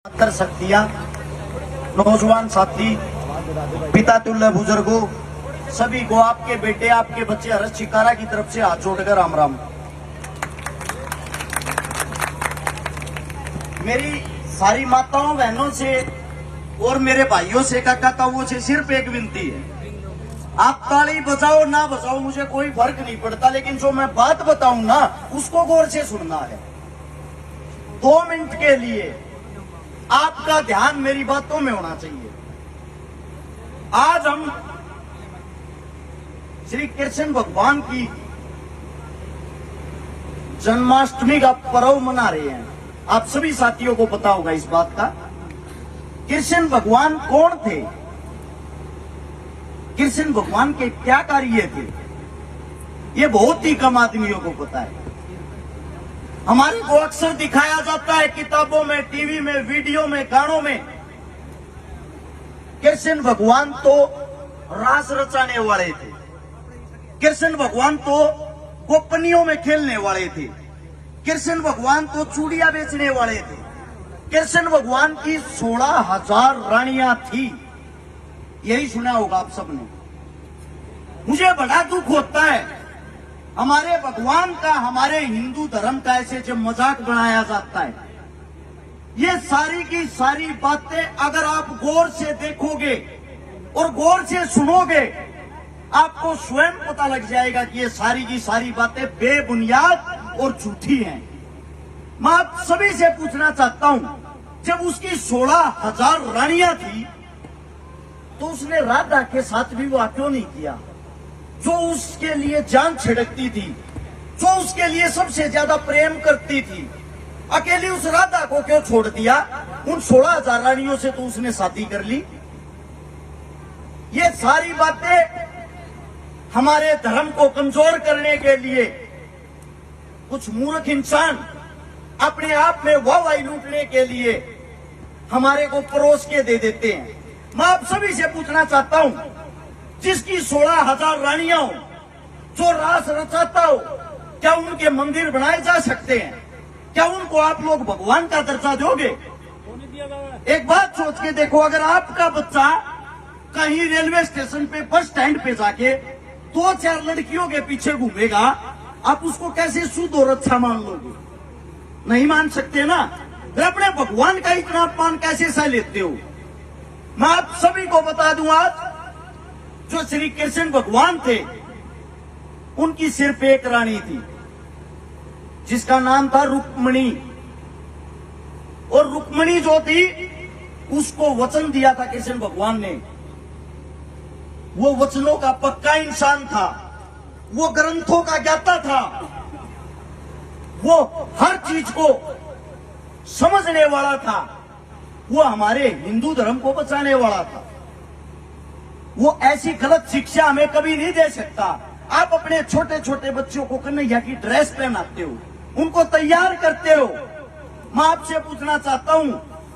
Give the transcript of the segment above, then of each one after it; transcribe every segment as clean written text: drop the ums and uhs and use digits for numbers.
कर शक्तियां, नौजवान साथी, पिता तुल्य बुजुर्गों, सभी को आपके बेटे आपके बच्चे हर्ष चिकारा की तरफ से हाथ जोड़कर राम राम। मेरी सारी माताओं बहनों से और मेरे भाइयों से काका ताऊओं से सिर्फ एक विनती है, आप ताली बजाओ ना बजाओ मुझे कोई फर्क नहीं पड़ता, लेकिन जो मैं बात बताऊं ना उसको गौर से सुनना है। 2 मिनट के लिए आपका ध्यान मेरी बातों में होना चाहिए। आज हम श्री कृष्ण भगवान की जन्माष्टमी का पर्व मना रहे हैं। आप सभी साथियों को पता होगा इस बात का। कृष्ण भगवान कौन थे, कृष्ण भगवान के क्या कार्य थे, ये बहुत ही कम आदमियों को पता है। हमारे को अक्सर दिखाया जाता है किताबों में, टीवी में, वीडियो में, गानों में। कृष्ण भगवान तो रास रचाने वाले थे, कृष्ण भगवान तो गोपनियों में खेलने वाले थे, कृष्ण भगवान तो चूड़ियां बेचने वाले थे, कृष्ण भगवान की 16,000 रानियां थी। यही सुना होगा आप सबने। मुझे बड़ा दुख होता है हमारे भगवान का, हमारे हिंदू धर्म का ऐसे जब मजाक बनाया जाता है। ये सारी की सारी बातें अगर आप गौर से देखोगे और गौर से सुनोगे, आपको स्वयं पता लग जाएगा कि ये सारी की सारी बातें बेबुनियाद और झूठी हैं। मैं आप सभी से पूछना चाहता हूं, जब उसकी 16,000 रानियां थी तो उसने राधा के साथ विवाह क्यों नहीं किया, जो उसके लिए जान छिड़कती थी, जो उसके लिए सबसे ज्यादा प्रेम करती थी। अकेली उस राधा को क्यों छोड़ दिया? उन 16,000 रानियों से तो उसने शादी कर ली। ये सारी बातें हमारे धर्म को कमजोर करने के लिए कुछ मूर्ख इंसान अपने आप में वाहवाही लूटने के लिए हमारे को परोस के दे देते हैं। मैं आप सभी से पूछना चाहता हूं, जिसकी 16,000 रानियां हो, जो रास रचाता हो, क्या उनके मंदिर बनाए जा सकते हैं? क्या उनको आप लोग भगवान का दर्जा दोगे? एक बात सोच के देखो, अगर आपका बच्चा कहीं रेलवे स्टेशन पे, बस स्टैंड पे जाके 2-4 लड़कियों के पीछे घूमेगा, आप उसको कैसे शुद्ध और अच्छा मान लोगे? नहीं मान सकते ना। फिर अपने भगवान का इतना अपमान कैसे सह लेते हो? मैं आप सभी को बता दूं, आज जो श्री कृष्ण भगवान थे उनकी सिर्फ एक रानी थी जिसका नाम था रुक्मणी। और रुक्मणी जो थी उसको वचन दिया था कृष्ण भगवान ने। वो वचनों का पक्का इंसान था, वो ग्रंथों का ज्ञाता था, वो हर चीज को समझने वाला था, वो हमारे हिंदू धर्म को बचाने वाला था। वो ऐसी गलत शिक्षा हमें कभी नहीं दे सकता। आप अपने छोटे छोटे बच्चों को कन्हैया की ड्रेस पहनाते हो, उनको तैयार करते हो। मैं आपसे पूछना चाहता हूं,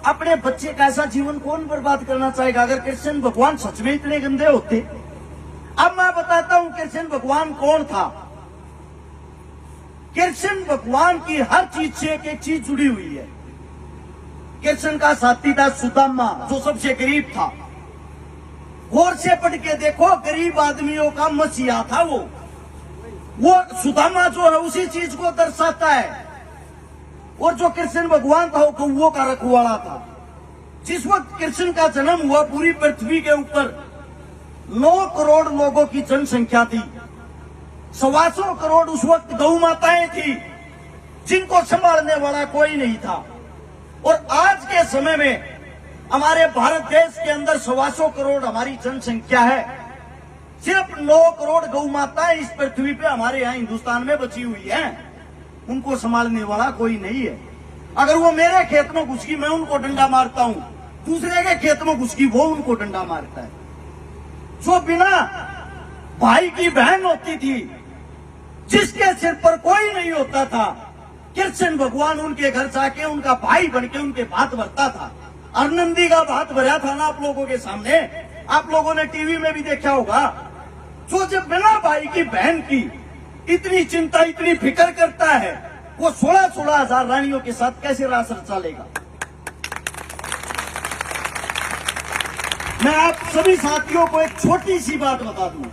अपने बच्चे का ऐसा जीवन कौन बर्बाद करना चाहेगा? अगर कृष्ण भगवान सच में इतने गंदे होते। अब मैं बताता हूं कृष्ण भगवान कौन था। कृष्ण भगवान की हर चीज से एक एक चीज जुड़ी हुई है। कृष्ण का साथी था सुदामा, जो सबसे गरीब था। गौर से पढ़ के देखो, गरीब आदमियों का मसीहा था वो सुदामा जो है उसी चीज को दर्शाता है। और जो कृष्ण भगवान था वो कौओं का रखवाला था। जिस वक्त कृष्ण का जन्म हुआ, पूरी पृथ्वी के ऊपर 9 करोड़ लोगों की जनसंख्या थी। 125 करोड़ उस वक्त गौ माताएं थी जिनको संभालने वाला कोई नहीं था। और आज के समय में हमारे भारत देश के अंदर 125 करोड़ हमारी जनसंख्या है। सिर्फ 9 करोड़ गौ माताएं इस पृथ्वी पे हमारे यहाँ हिंदुस्तान में बची हुई हैं। उनको संभालने वाला कोई नहीं है। अगर वो मेरे खेत में घुस गई, मैं उनको डंडा मारता हूं, दूसरे के खेत में घुस गई, वो उनको डंडा मारता है। जो बिना भाई की बहन होती थी, जिसके सिर पर कोई नहीं होता था, कृष्ण भगवान उनके घर जाके उनका भाई बनके उनके भात भरता था। आनंदी का भात भरा था ना आप लोगों के सामने, आप लोगों ने टीवी में भी देखा होगा। जो जब बिना भाई की बहन की इतनी चिंता, इतनी फिक्र करता है, वो 16,000 रानियों के साथ कैसे रास रचा लेगा? मैं आप सभी साथियों को एक छोटी सी बात बता दूं।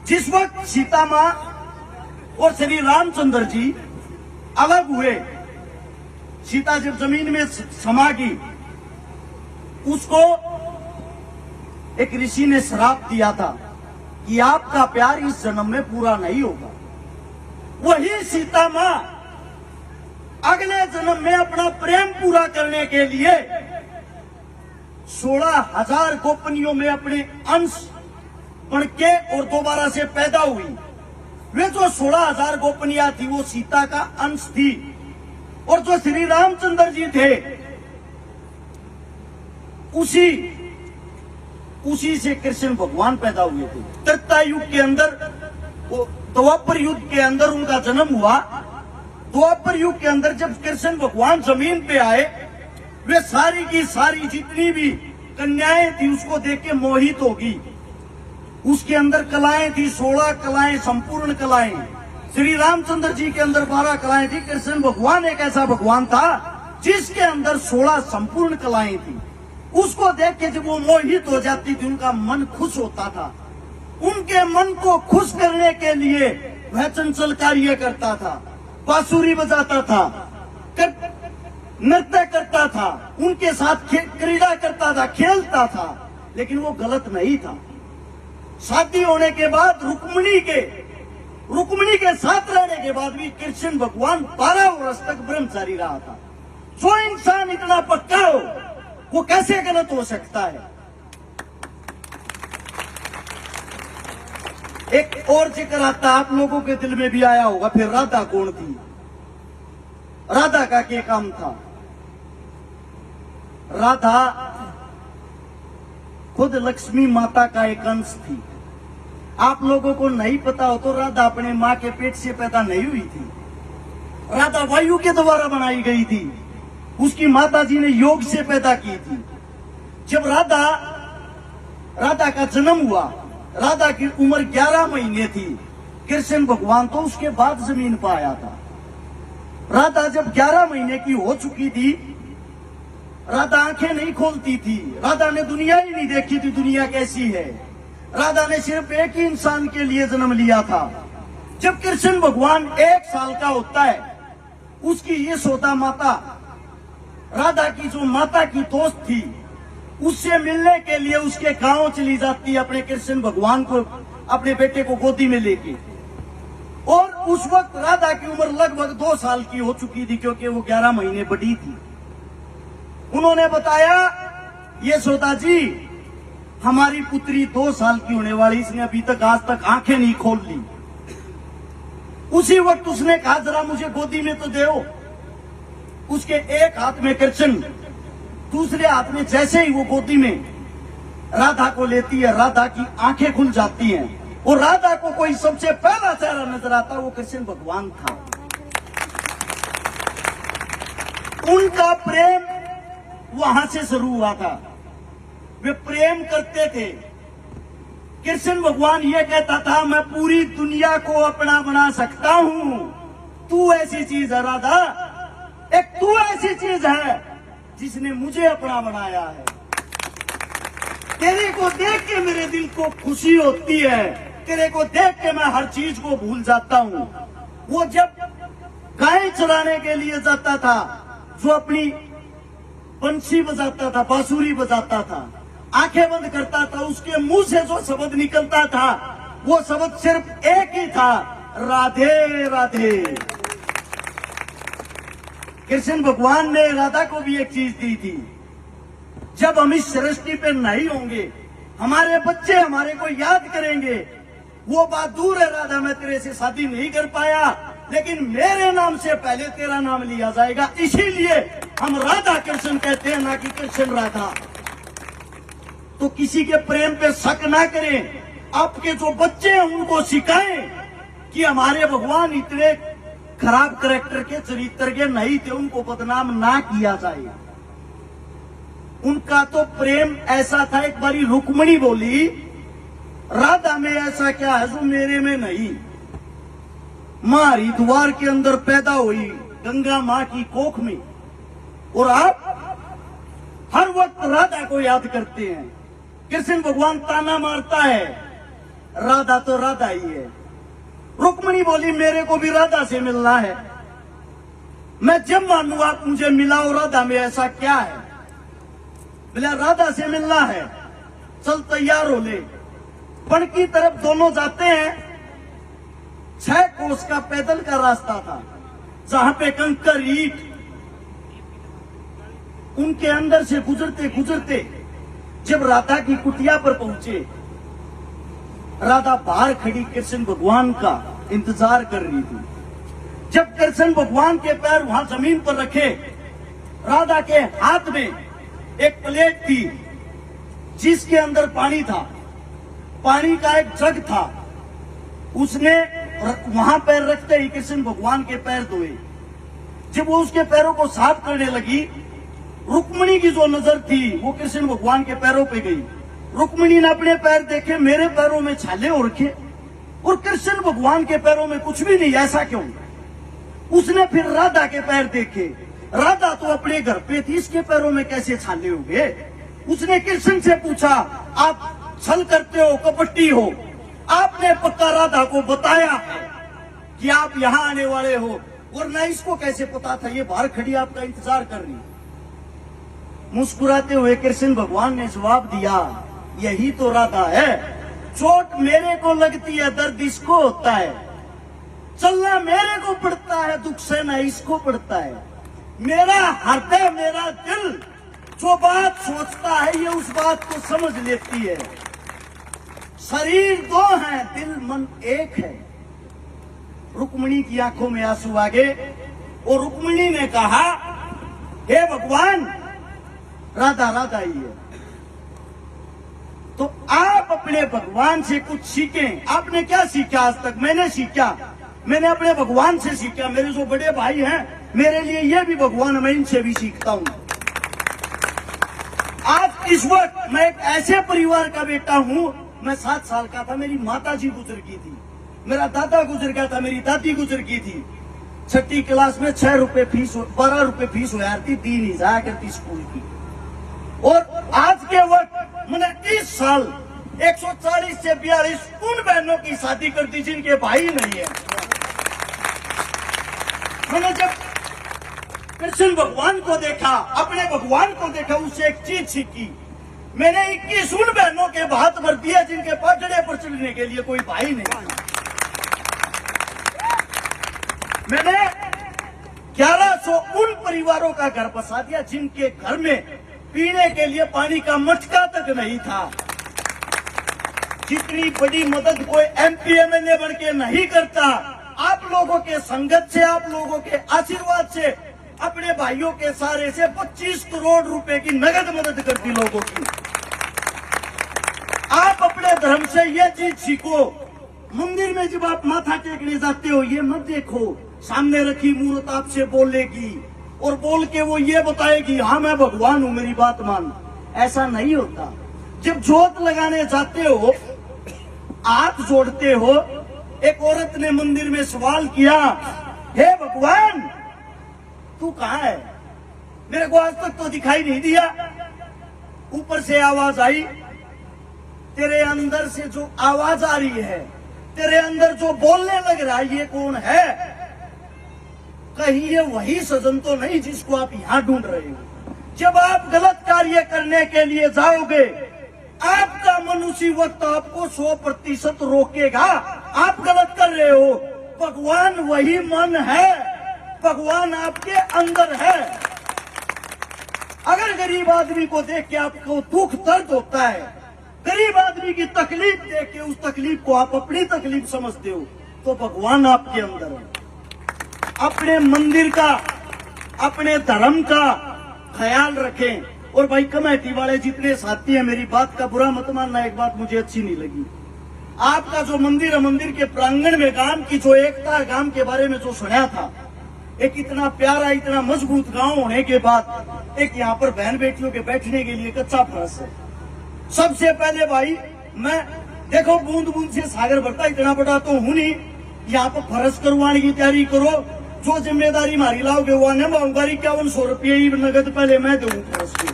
जिस वक्त सीता मां और श्री रामचंद्र जी अलग हुए, सीता जब जमीन में समा गई, उसको एक ऋषि ने श्राप दिया था कि आपका प्यार इस जन्म में पूरा नहीं होगा। वही सीता मां अगले जन्म में अपना प्रेम पूरा करने के लिए 16,000 गोपनियों में अपने अंश बन के और दोबारा से पैदा हुई। वे जो 16,000 गोपनियां थी वो सीता का अंश थी, और जो श्री रामचंद्र जी थे उसी से कृष्ण भगवान पैदा हुए थे। त्रेता युग के अंदर, द्वापर युग के अंदर उनका जन्म हुआ। द्वापर युग के अंदर जब कृष्ण भगवान जमीन पे आए, वे सारी की सारी जितनी भी कन्याएं थी उसको देख के मोहित होगी। उसके अंदर कलाएं थी, 16 कलाएं, संपूर्ण कलाएं। श्री रामचंद्र जी के अंदर 12 कलाएं थी। कृष्ण भगवान एक ऐसा भगवान था जिसके अंदर 16 संपूर्ण कलाएं थी। उसको देख के जब वो मोहित हो जाती थी, उनका मन खुश होता था। उनके मन को खुश करने के लिए वह चंचल कार्य करता था, बांसुरी बजाता था, नृत्य करता था, उनके साथ क्रीड़ा करता था, खेलता था, लेकिन वो गलत नहीं था। शादी होने के बाद रुक्मिणी के साथ रहने के बाद भी कृष्ण भगवान 12 वर्ष तक ब्रह्मचारी रहा था। जो इंसान इतना पक्का हो वो कैसे गलत हो सकता है। एक और जिक्र आता, आप लोगों के दिल में भी आया होगा, फिर राधा कौन थी, राधा का क्या काम था। राधा खुद लक्ष्मी माता का एक अंश थी। आप लोगों को नहीं पता हो तो राधा अपने मां के पेट से पैदा नहीं हुई थी। राधा वायु के द्वारा बनाई गई थी। उसकी माता जी ने योग से पैदा की थी। जब राधा का जन्म हुआ, राधा की उम्र 11 महीने थी। कृष्ण भगवान तो उसके बाद जमीन पर आया था। राधा जब 11 महीने की हो चुकी थी, राधा आंखें नहीं खोलती थी। राधा ने दुनिया ही नहीं देखी थी, दुनिया कैसी है। राधा ने सिर्फ एक ही इंसान के लिए जन्म लिया था। जब कृष्ण भगवान 1 साल का होता है, उसकी यशोदा माता, राधा की जो माता की दोस्त थी, उससे मिलने के लिए उसके गांव चली जाती है, अपने कृष्ण भगवान को, अपने बेटे को गोदी में लेके। और उस वक्त राधा की उम्र लगभग 2 साल की हो चुकी थी, क्योंकि वो 11 महीने बड़ी थी। उन्होंने बताया, यशोदा जी, हमारी पुत्री 2 साल की होने वाली, इसने अभी तक आज तक आंखें नहीं खोल ली। उसी वक्त उसने कहा, जरा मुझे गोदी में तो दो। उसके एक हाथ में कृष्ण, दूसरे हाथ में, जैसे ही वो गोदी में राधा को लेती है, राधा की आंखें खुल जाती हैं। और राधा को कोई सबसे पहला चेहरा नजर आता, वो कृष्ण भगवान था। उनका प्रेम वहां से शुरू हुआ था। वे प्रेम करते थे। कृष्ण भगवान ये कहता था, मैं पूरी दुनिया को अपना बना सकता हूं। तू ऐसी चीज है राधा, एक तू ऐसी चीज है जिसने मुझे अपना बनाया है। तेरे को देख के मेरे दिल को खुशी होती है, तेरे को देख के मैं हर चीज को भूल जाता हूं। वो जब गाय चराने के लिए जाता था, जो अपनी बंसी बजाता था, बांसुरी बजाता था, आंखें बंद करता था, उसके मुंह से जो शब्द निकलता था, वो शब्द सिर्फ एक ही था, राधे राधे। कृष्ण भगवान ने राधा को भी एक चीज दी थी, जब हम इस सृष्टि पे नहीं होंगे, हमारे बच्चे हमारे को याद करेंगे। वो बात दूर है, राधा मैं तेरे से शादी नहीं कर पाया, लेकिन मेरे नाम से पहले तेरा नाम लिया जाएगा, इसीलिए हम राधा कृष्ण कहते हैं, ना कि कृष्ण राधा। तो किसी के प्रेम पे शक ना करें। आपके जो बच्चे हैं उनको सिखाएं कि हमारे भगवान इतने खराब कैरेक्टर के, चरित्र के नहीं थे, उनको बदनाम ना किया जाए। उनका तो प्रेम ऐसा था, एक बारी रुक्मिणी बोली, राधा में ऐसा क्या है जो मेरे में नहीं। मां हरिद्वार के अंदर पैदा हुई, गंगा मां की कोख में, और आप हर वक्त राधा को याद करते हैं। कृष्ण भगवान ताना मारता है, राधा तो राधा ही है। रुक्मिणी बोली मेरे को भी राधा से मिलना है, मैं जब मानू आप मुझे मिलाओ, राधा में ऐसा क्या है? बोला राधा से मिलना है, चल तैयार हो ले। वन की तरफ दोनों जाते हैं। 6 कोस का पैदल का रास्ता था, जहां पे कंकर ईंट, उनके अंदर से गुजरते गुजरते जब राधा की कुटिया पर पहुंचे, राधा बाहर खड़ी कृष्ण भगवान का इंतजार कर रही थी। जब कृष्ण भगवान के पैर वहां जमीन पर रखे, राधा के हाथ में एक प्लेट थी जिसके अंदर पानी था, पानी का एक जग था। उसने वहां पैर रखते ही कृष्ण भगवान के पैर धोए। जब वो उसके पैरों को साफ करने लगी, रुक्मिणी की जो नजर थी वो कृष्ण भगवान के पैरों पे गई। रुक्मिणी ने अपने पैर देखे, मेरे पैरों में छाले हो रखे और कृष्ण भगवान के पैरों में कुछ भी नहीं, ऐसा क्यों? उसने फिर राधा के पैर देखे, राधा तो अपने घर पे थी, इसके पैरों में कैसे छाले हो गए? उसने कृष्ण से पूछा, आप छल करते हो, कपटी हो, आपने पक्का राधा को बताया है कि आप यहाँ आने वाले हो, वरना इसको कैसे पता था? ये बाहर खड़ी आपका इंतजार कर रही। मुस्कुराते हुए कृष्ण भगवान ने जवाब दिया, यही तो राधा है। चोट मेरे को लगती है, दर्द इसको होता है। चलना मेरे को पड़ता है, दुख सहना इसको पड़ता है। मेरा हृदय, मेरा दिल जो बात सोचता है, ये उस बात को समझ लेती है। शरीर 2 है, दिल मन एक है। रुक्मिणी की आंखों में आंसू आ गए और रुक्मिणी ने कहा, हे भगवान, राधा राधा ही है। तो आप अपने भगवान से कुछ सीखें। आपने क्या सीखा आज तक? मैंने सीखा, मैंने अपने भगवान से सीखा। मेरे जो बड़े भाई हैं, मेरे लिए ये भी भगवान, मैं इनसे भी सीखता हूं। आज इस वक्त मैं एक ऐसे परिवार का बेटा हूं, मैं 7 साल का था, मेरी माता जी गुजर गई थी, मेरा दादा गुजर गया था, मेरी दादी गुजर गई थी। 6ठी क्लास में 6 रुपए फीस, 12 रुपए फीस हो जाती, 3 ही जाया करती स्कूल की। और आज के वक्त मैंने इस साल 140 से 42 उन बहनों की शादी कर दी जिनके भाई नहीं है। मैंने जब कृष्ण भगवान को देखा, अपने भगवान को देखा, उससे एक चीज सीखी। मैंने 21 उन बहनों के हाथ भर दिया जिनके पटड़े पर चढ़ने के लिए कोई भाई नहीं। मैंने 1100 उन परिवारों का घर बसा दिया जिनके घर में पीने के लिए पानी का मटका तक नहीं था। जितनी बड़ी मदद कोई MP MLA बन के नहीं करता, आप लोगों के संगत से, आप लोगों के आशीर्वाद से, अपने भाइयों के सहारे से 25 करोड़ रुपए की नगद मदद करती लोगों की। आप अपने धर्म से ये चीज सीखो। मंदिर में जब आप माथा टेकने जाते हो, ये मत देखो सामने रखी मूर्त आपसे बोलेगी और बोल के वो ये बताएगी, हाँ मैं भगवान हूं, मेरी बात मान। ऐसा नहीं होता। जब जोत लगाने जाते हो, हाथ जोड़ते हो। एक औरत ने मंदिर में सवाल किया, हे भगवान, तू कहाँ है? मेरे को आज तक तो दिखाई नहीं दिया। ऊपर से आवाज आई, तेरे अंदर से जो आवाज आ रही है, तेरे अंदर जो बोलने लग रहा है, ये कौन है? कहीं ये वही सजन तो नहीं जिसको आप यहां ढूंढ रहे हो? जब आप गलत कार्य करने के लिए जाओगे, आपका मन उसी वक्त आपको 100% रोकेगा। आप गलत कर रहे हो, भगवान वही मन है, भगवान आपके अंदर है। अगर गरीब आदमी को देख के आपको दुख दर्द होता है, गरीब आदमी की तकलीफ देख के उस तकलीफ को आप अपनी तकलीफ समझते हो, तो भगवान आपके अंदर है। अपने मंदिर का, अपने धर्म का ख्याल रखें। और भाई कमेटी वाले जितने साथी हैं, मेरी बात का बुरा मत मानना, एक बात मुझे अच्छी नहीं लगी। आपका जो मंदिर है, मंदिर के प्रांगण में गांव की जो एकता, गांव के बारे में जो सुना था, एक इतना प्यारा, इतना मजबूत गांव होने के बाद एक यहाँ पर बहन बेटियों के बैठने के लिए कच्चा फर्श है। सबसे पहले भाई, मैं देखो बूंद बूंद से सागर भरता, इतना बड़ा तो हूं नहीं, यहाँ पर फर्श करवाने की तैयारी करो। जो जिम्मेदारी मारी लाओगे वो निभाऊंगा। 5100 रुपये नगद पहले मैं दूंगा फर्श की।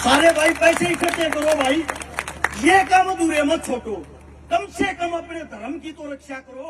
सारे भाई पैसे इकट्ठे करो भाई, ये काम अधूरे मत छोड़ो, कम से कम अपने धर्म की तो रक्षा करो।